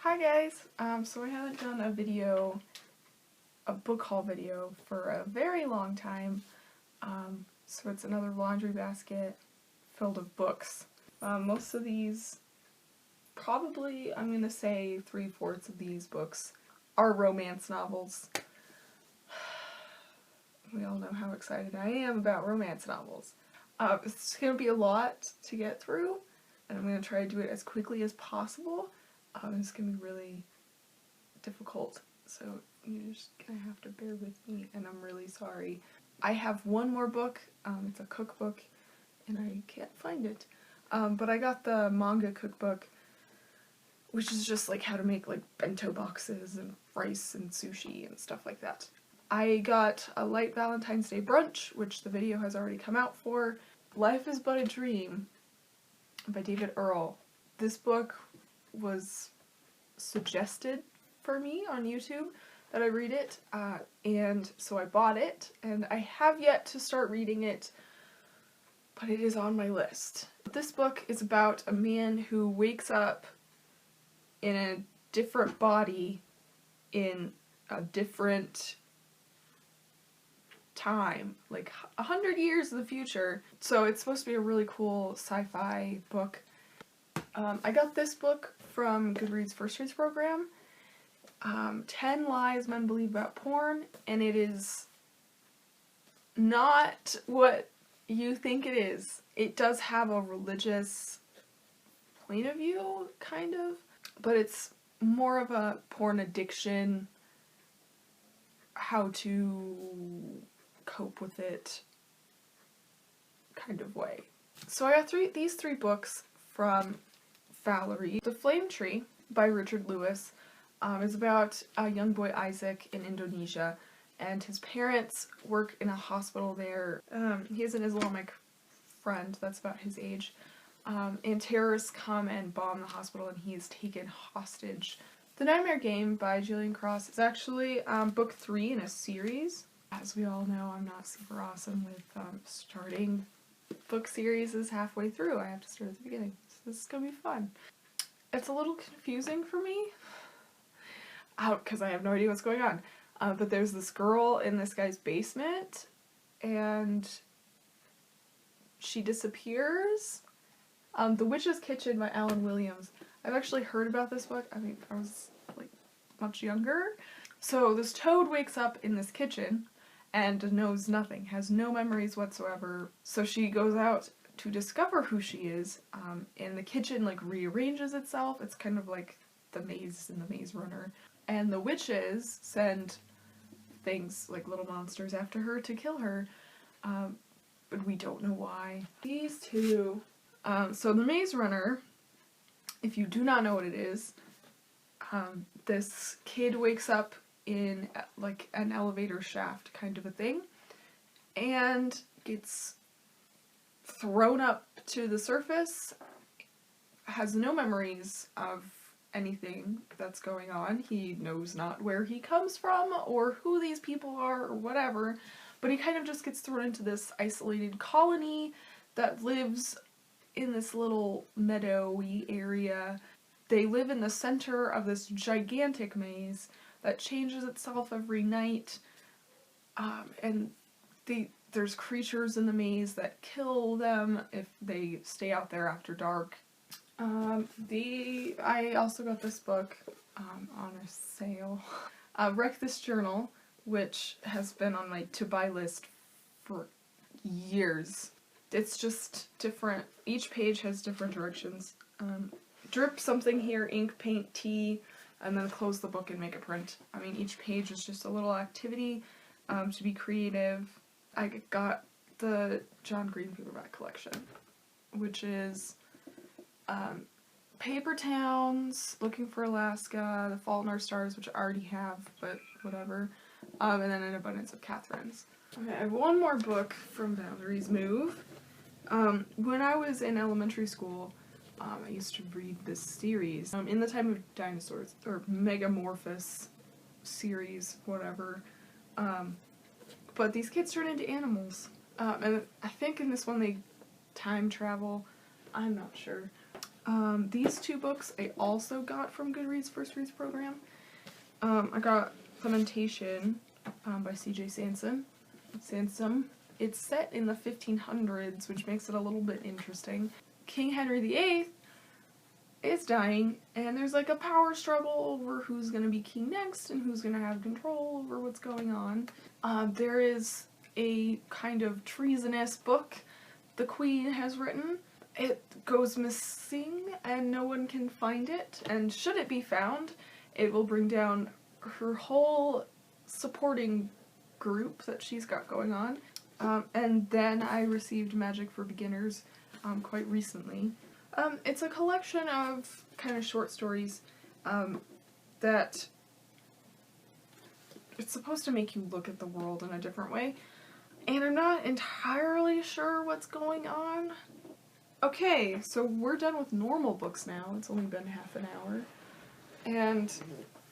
Hi guys! So I haven't done a book haul video for a very long time. So it's another laundry basket filled with books. Most of these, probably, I'm gonna say 3/4 of these books are romance novels. We all know how excited I am about romance novels. It's gonna be a lot to get through, and I'm gonna try to do it as quickly as possible. It's gonna be really difficult, so you're just gonna have to bear with me, and I'm really sorry. I have one more book, it's a cookbook, and I can't find it. But I got the manga cookbook, which is just like how to make like bento boxes and rice and sushi and stuff like that. I got a light Valentine's Day brunch, which the video has already come out for. Life is But a Dream by David Earl. This book was suggested for me on YouTube that I read it, and so I bought it, and I have yet to start reading it, but it is on my list. This book is about a man who wakes up in a different body in a different time, like 100 years in the future. So it's supposed to be a really cool sci-fi book. I got this book from Goodreads First Reads program, 10 Lies Men Believe About Porn, and it is not what you think it is. It does have a religious point of view, kind of, but it's more of a porn addiction, how to cope with it kind of way. So I got these three books from FoodFoolery. The Flame Tree by Richard Lewis is about a young boy, Isaac, in Indonesia, and his parents work in a hospital there. He has an Islamic friend that's about his age, and terrorists come and bomb the hospital, and he is taken hostage. The Nightmare Game by Gillian Cross is actually book 3 in a series. As we all know, I'm not super awesome with starting book series is halfway through. I have to start at the beginning. So this is gonna be fun. It's a little confusing for me, because I have no idea what's going on. But there's this girl in this guy's basement, and she disappears. The Witch's Kitchen by Alan Williams. I've actually heard about this book. I mean, I was like much younger. So this toad wakes up in this kitchen and knows nothing, has no memories whatsoever. So she goes out to discover who she is, and the kitchen like rearranges itself. It's kind of like the maze in the Maze Runner. And the witches send things like little monsters after her to kill her, but we don't know why. These two, so the Maze Runner, if you do not know what it is, this kid wakes up in like an elevator shaft kind of a thing, and gets thrown up to the surface, has no memories of anything that's going on. He knows not where he comes from or who these people are or whatever, but he kind of just gets thrown into this isolated colony that lives in this little meadowy area. They live in the center of this gigantic maze that changes itself every night, and there's creatures in the maze that kill them if they stay out there after dark. I also got this book on a sale. Wreck This Journal, which has been on my to-buy list for years. It's just different. Each page has different directions. Drip something here, ink, paint, tea, and then close the book and make a print. I mean, each page is just a little activity to be creative. I got the John Green paperback collection, which is Paper Towns, Looking for Alaska, The Fault in Our Stars, which I already have, but whatever, and then An Abundance of Catherines. Okay, I have one more book from Valerie's Move. When I was in elementary school, I used to read this series, In the Time of Dinosaurs, or Megamorphous series, whatever, but these kids turn into animals, and I think in this one they time travel, I'm not sure. These two books I also got from Goodreads First Reads program. I got Clementation by C.J. Sansom. It's set in the 1500s, which makes it a little bit interesting. King Henry VIII is dying, and there's like a power struggle over who's going to be king next and who's going to have control over what's going on. There is a kind of treasonous book the queen has written. It goes missing and no one can find it, and should it be found, it will bring down her whole supporting group that she's got going on. And then I received Magic for Beginners quite recently. It's a collection of kind of short stories that it's supposed to make you look at the world in a different way, and I'm not entirely sure what's going on. Okay, so we're done with normal books now. It's only been half an hour. And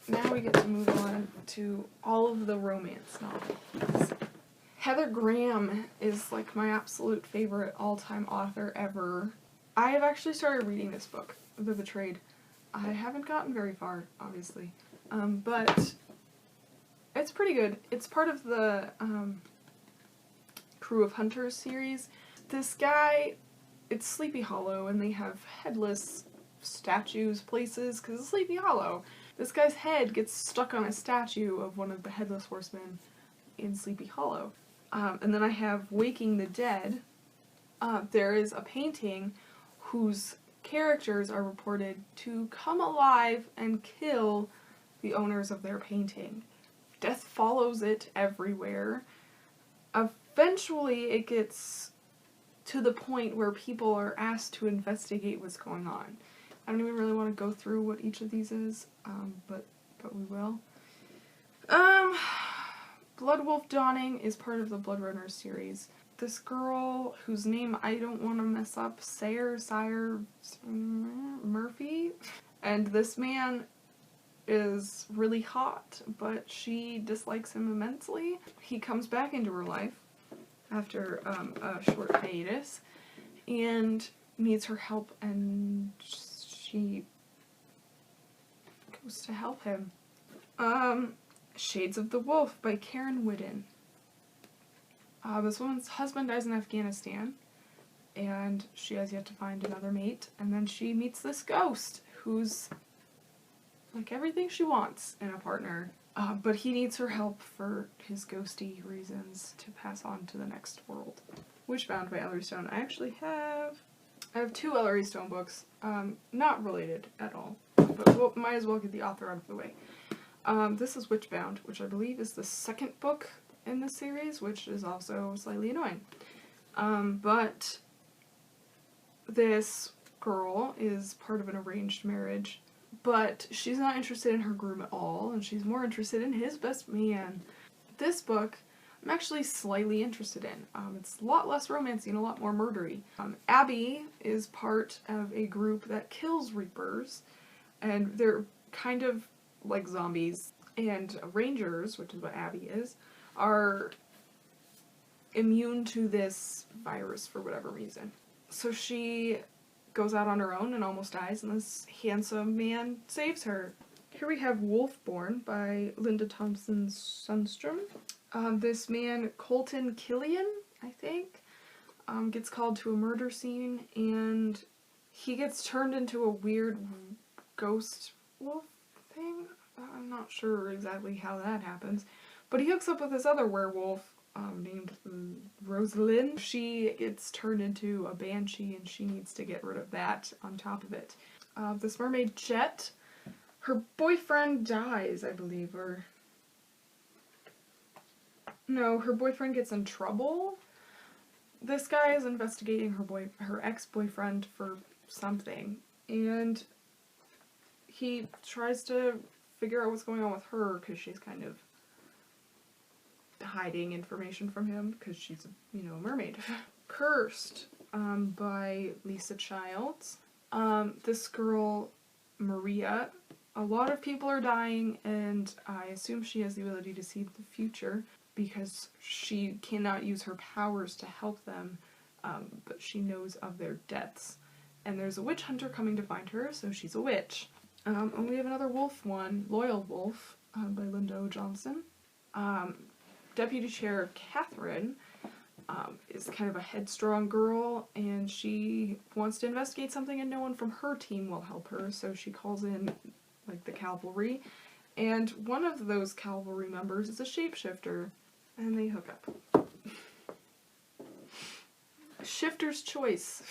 now we get to move on to all of the romance novels. Heather Graham is like my absolute favorite all-time author ever. I have actually started reading this book, The Betrayed. I haven't gotten very far, obviously, but it's pretty good. It's part of the Crew of Hunters series. This guy, it's Sleepy Hollow, and they have headless statues, places, because it's Sleepy Hollow. This guy's head gets stuck on a statue of one of the Headless Horsemen in Sleepy Hollow. And then I have Waking the Dead. There is a painting whose characters are reported to come alive and kill the owners of their painting. Death follows it everywhere. Eventually it gets to the point where people are asked to investigate what's going on. I don't even really want to go through what each of these is, but we will. Blood Wolf Dawning is part of the Blood Runners series. This girl, whose name I don't want to mess up, Sire Murphy, and this man is really hot, but she dislikes him immensely. He comes back into her life after a short hiatus and needs her help, and she goes to help him. Shades of the Wolf by Karen Whidden. This woman's husband dies in Afghanistan, and she has yet to find another mate, and then she meets this ghost who's like everything she wants in a partner, but he needs her help for his ghosty reasons to pass on to the next world. Witchbound by Ellery Stone. I have two Ellery Stone books, not related at all, but we'll, might as well get the author out of the way. This is Witchbound, which I believe is the second book in the series, which is also slightly annoying. But this girl is part of an arranged marriage, but she's not interested in her groom at all, and she's more interested in his best man. This book I'm actually slightly interested in. It's a lot less romancy and a lot more murdery. Abby is part of a group that kills Reapers, and they're kind of like zombies, and Rangers, which is what Abby is, are immune to this virus for whatever reason. So she goes out on her own and almost dies, and this handsome man saves her. Here we have Wolfborn by Linda Thompson Sundstrom. This man, Colton Killian, I think, gets called to a murder scene, and he gets turned into a weird ghost wolf thing. I'm not sure exactly how that happens, but he hooks up with this other werewolf named Rosalind. She gets turned into a banshee, and she needs to get rid of that on top of it. This mermaid, Jet, her boyfriend dies, I believe, or... No, her boyfriend gets in trouble. This guy is investigating her ex-boyfriend for something, and he tries to figure out what's going on with her because she's kind of hiding information from him because she's, you know, a mermaid. Cursed by Lisa Childs. This girl, Maria, a lot of people are dying, and I assume she has the ability to see the future because she cannot use her powers to help them, but she knows of their deaths. and there's a witch hunter coming to find her, so she's a witch. And we have another wolf one, Loyal Wolf, by Linda O. Johnson. Deputy Chair Catherine is kind of a headstrong girl, and she wants to investigate something, and no one from her team will help her, so she calls in, like, the cavalry, and one of those cavalry members is a shapeshifter, and they hook up. Shifter's Choice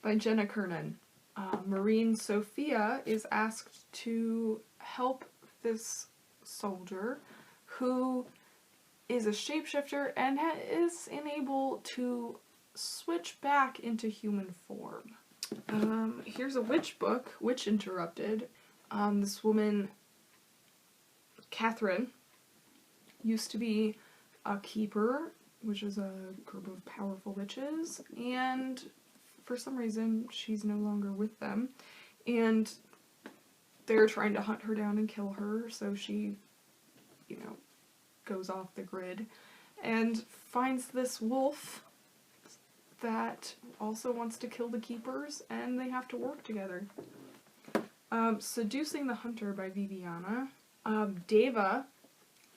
by Jenna Kernan. Marine Sophia is asked to help this soldier who is a shapeshifter and is unable to switch back into human form. Here's a witch book, Witch Interrupted. This woman, Catherine, used to be a keeper, which is a group of powerful witches, and for some reason she's no longer with them, and they're trying to hunt her down and kill her, so she, you know, goes off the grid and finds this wolf that also wants to kill the keepers, and they have to work together. Seducing the Hunter by Viviana. Deva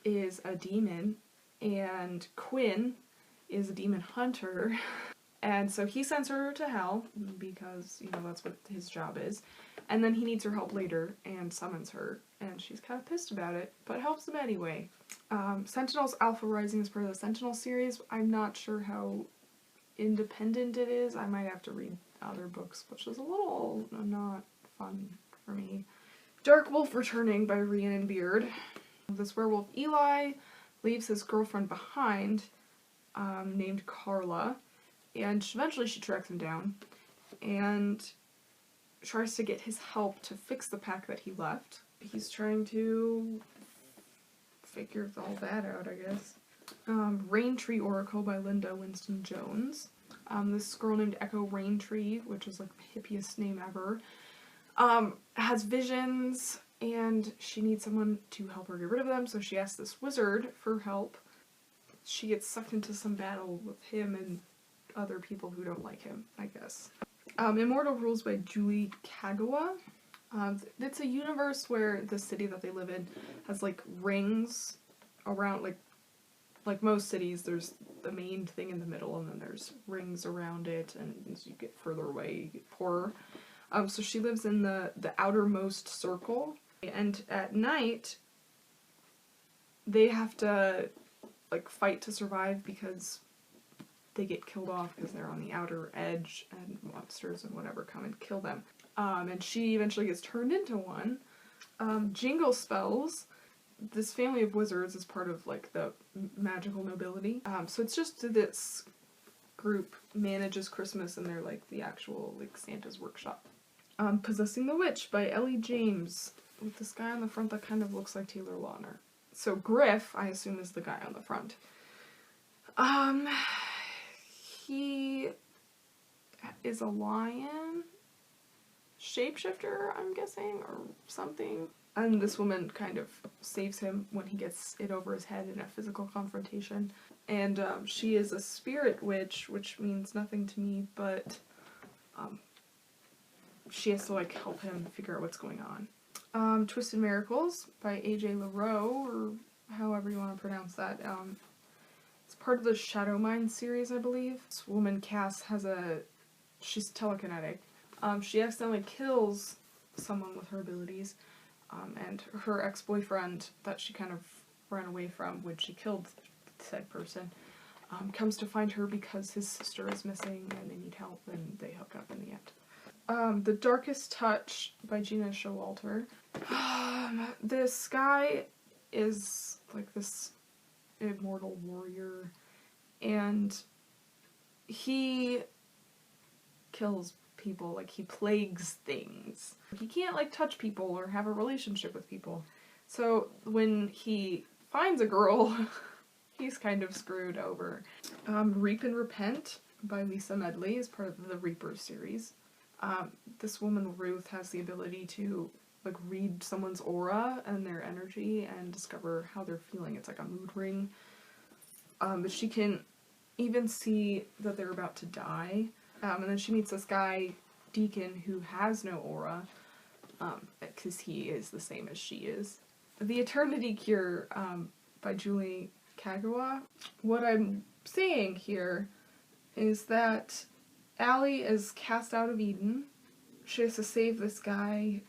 is a demon, and Quinn is a demon hunter, and so he sends her to hell because, you know, that's what his job is, and then he needs her help later and summons her, and she's kind of pissed about it, but helps him anyway. Sentinels Alpha Rising is part of the Sentinel series. I'm not sure how independent it is. I might have to read other books, which is a little not fun for me. Dark Wolf Returning by Rhiannon Beard. This werewolf Eli leaves his girlfriend behind, named Carla, and eventually she tracks him down and tries to get his help to fix the pack that he left. He's trying to figure all that out, I guess. Raintree Oracle by Linda Winston Jones. This girl named Echo Raintree, which is like the hippiest name ever, has visions, and she needs someone to help her get rid of them, so she asks this wizard for help. She gets sucked into some battle with him and other people who don't like him, I guess. Immortal Rules by Julie Kagawa. It's a universe where the city that they live in has, like, rings around, like most cities, there's the main thing in the middle, and then there's rings around it, and as you get further away, you get poorer. So she lives in the outermost circle, and at night, they have to, like, fight to survive because they get killed off because they're on the outer edge, and monsters and whatever come and kill them. And she eventually gets turned into one. Jingle Spells. This family of wizards is part of, like, the magical nobility. So it's just this group manages Christmas, and they're, like, the actual, like, Santa's workshop. Possessing the Witch by Ellie James, with this guy on the front that kind of looks like Taylor Lautner. So Griff, I assume, is the guy on the front. He is a lion shapeshifter, I'm guessing, or something. And this woman kind of saves him when he gets it over his head in a physical confrontation. And she is a spirit witch, which means nothing to me, but she has to, like, help him figure out what's going on. Twisted Miracles by A.J. LaRoe, or however you want to pronounce that. It's part of the Shadow Mind series, I believe. This woman, Cass, she's telekinetic. She accidentally kills someone with her abilities, and her ex-boyfriend that she kind of ran away from when she killed said person, comes to find her because his sister is missing and they need help, and they hook up in the end. The Darkest Touch by Gina Showalter. This guy is like this immortal warrior, and he kills people, like, he plagues things. He can't, like, touch people or have a relationship with people. So when he finds a girl, he's kind of screwed over. Reap and Repent by Lisa Medley is part of the Reapers series. This woman, Ruth, has the ability to, like, read someone's aura and their energy and discover how they're feeling. It's like a mood ring. But she can even see that they're about to die. And then she meets this guy, Deacon, who has no aura, because he is the same as she is. The Eternity Cure, by Julie Kagawa. What I'm saying here is that Allie is cast out of Eden. She has to save this guy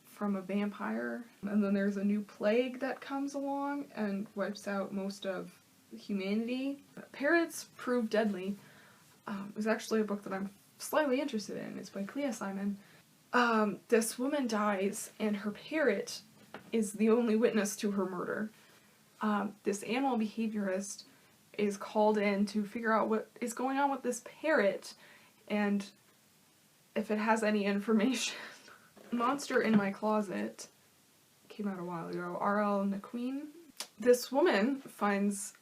from a vampire, and then there's a new plague that comes along and wipes out most of humanity. Parrots Prove Deadly is actually a book that I'm slightly interested in. It's by Clea Simon. This woman dies, and her parrot is the only witness to her murder. This animal behaviorist is called in to figure out what is going on with this parrot, and if it has any information. Monster in My Closet came out a while ago. R.L. McQueen. This woman finds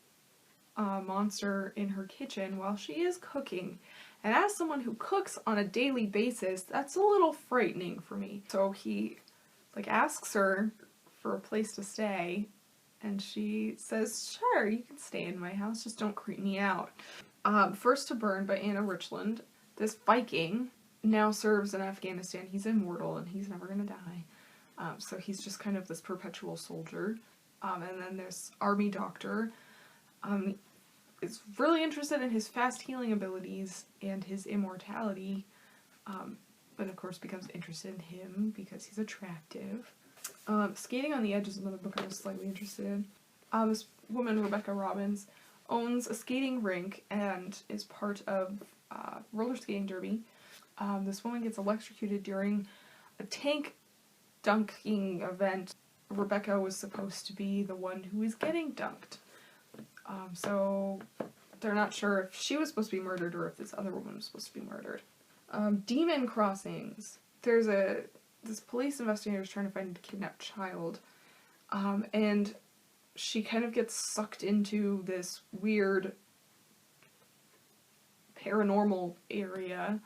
a monster in her kitchen while she is cooking. And as someone who cooks on a daily basis, that's a little frightening for me. So he, asks her for a place to stay, and she says, sure, you can stay in my house, just don't creep me out. First to Burn by Anna Richland. This Viking now serves in Afghanistan. He's immortal and he's never gonna die. So he's just kind of this perpetual soldier. And then there's Army Doctor. Is really interested in his fast healing abilities and his immortality. But of course becomes interested in him because he's attractive. Skating on the Edge is another book I was slightly interested in. This woman, Rebecca Robbins, owns a skating rink and is part of roller skating derby. This woman gets electrocuted during a tank dunking event. Rebecca was supposed to be the one who is getting dunked. So they're not sure if she was supposed to be murdered or if this other woman was supposed to be murdered. Demon Crossings. There's this police investigator is trying to find a kidnapped child, and she kind of gets sucked into this weird paranormal area,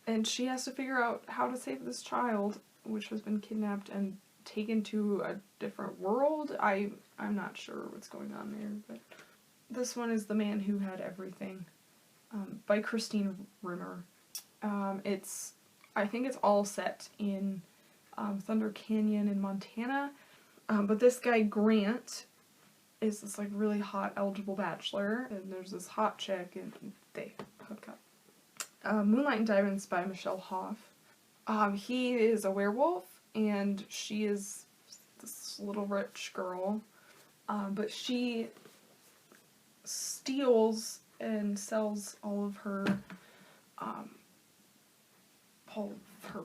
and she has to figure out how to save this child, which has been kidnapped and taken to a different world. I'm not sure what's going on there, but this one is The Man Who Had Everything, by Christine Rimmer. I think it's all set in Thunder Canyon in Montana, but this guy Grant is this really hot eligible bachelor, and there's this hot chick and they hook up. Moonlight and Diamonds by Michelle Hoff. He is a werewolf and she is this little rich girl, but she steals and sells all of her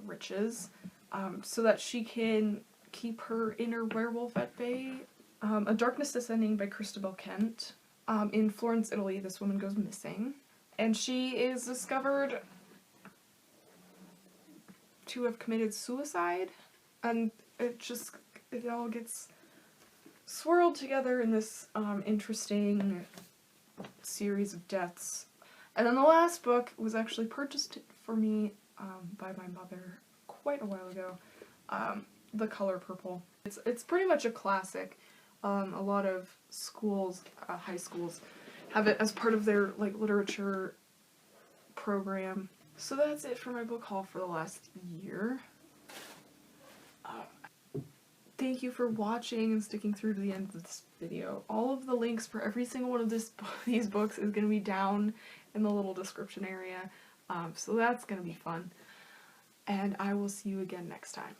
riches so that she can keep her inner werewolf at bay. A Darkness Descending by Christabel Kent. In Florence, Italy, this woman goes missing, and she is discovered to have committed suicide, and it all gets swirled together in this interesting series of deaths. And then the last book was actually purchased for me by my mother quite a while ago, The Color Purple. It's pretty much a classic. A lot of schools, high schools, have it as part of their literature program. So that's it for my book haul for the last year. Thank you for watching and sticking through to the end of this video. All of the links for every single one of these books is going to be down in the little description area, so that's going to be fun. And I will see you again next time.